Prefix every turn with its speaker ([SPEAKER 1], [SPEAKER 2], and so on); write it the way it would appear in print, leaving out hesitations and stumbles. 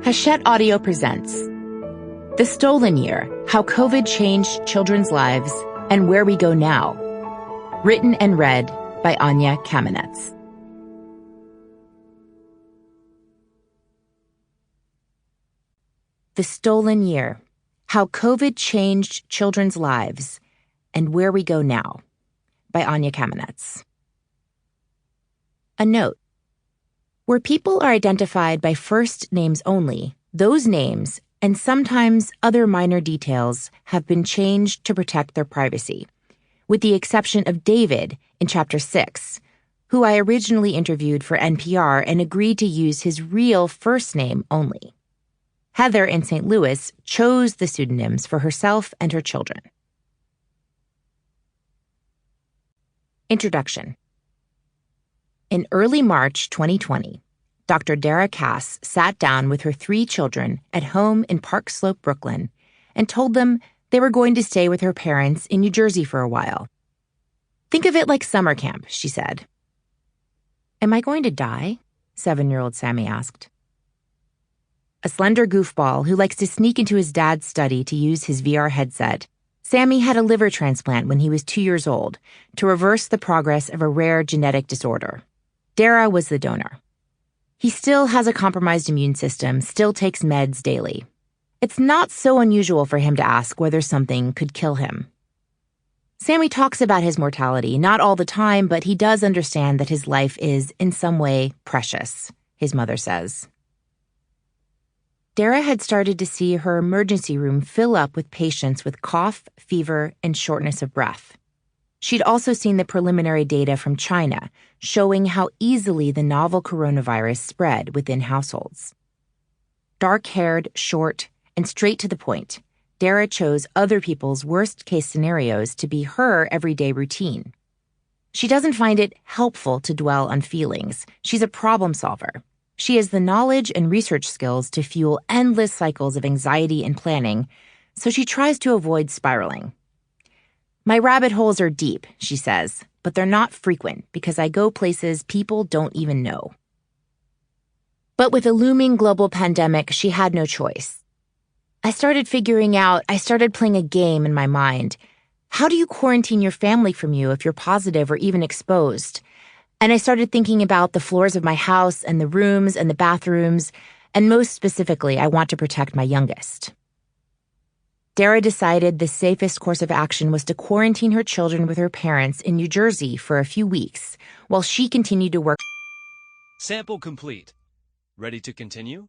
[SPEAKER 1] Hachette Audio presents The Stolen Year, How COVID Changed Children's Lives and Where We Go Now. Written and read by Anya Kamenetz. The Stolen Year, How COVID Changed Children's Lives and Where We Go Now by Anya Kamenetz. A note. Where people are identified by first names only, those names, and sometimes other minor details, have been changed to protect their privacy, with the exception of David in Chapter 6, who I originally interviewed for NPR and agreed to use his real first name only. Heather in St. Louis chose the pseudonyms for herself and her children. Introduction. In early March 2020, Dr. Dara Cass sat down with her 3 children at home in Park Slope, Brooklyn, and told them they were going to stay with her parents in New Jersey for a while. "Think of it like summer camp," she said. "Am I going to die?" 7-year-old Sammy asked. A slender goofball who likes to sneak into his dad's study to use his VR headset, Sammy had a liver transplant when he was 2 years old to reverse the progress of a rare genetic disorder. Dara was the donor. He still has a compromised immune system, still takes meds daily. It's not so unusual for him to ask whether something could kill him. Sammy talks about his mortality, not all the time, but he does understand that his life is, in some way, precious, his mother says. Dara had started to see her emergency room fill up with patients with cough, fever, and shortness of breath. She'd also seen the preliminary data from China, showing how easily the novel coronavirus spread within households. Dark-haired, short, and straight to the point, Dara chose other people's worst-case scenarios to be her everyday routine. She doesn't find it helpful to dwell on feelings. She's a problem solver. She has the knowledge and research skills to fuel endless cycles of anxiety and planning, so she tries to avoid spiraling. "My rabbit holes are deep," she says, "but they're not frequent because I go places people don't even know." But with a looming global pandemic, she had no choice. I started playing a game in my mind. How do you quarantine your family from you if you're positive or even exposed? And I started thinking about the floors of my house and the rooms and the bathrooms, and most specifically, I want to protect my youngest. Dara decided the safest course of action was to quarantine her children with her parents in New Jersey for a few weeks, while she continued to work.
[SPEAKER 2] Sample complete. Ready to continue?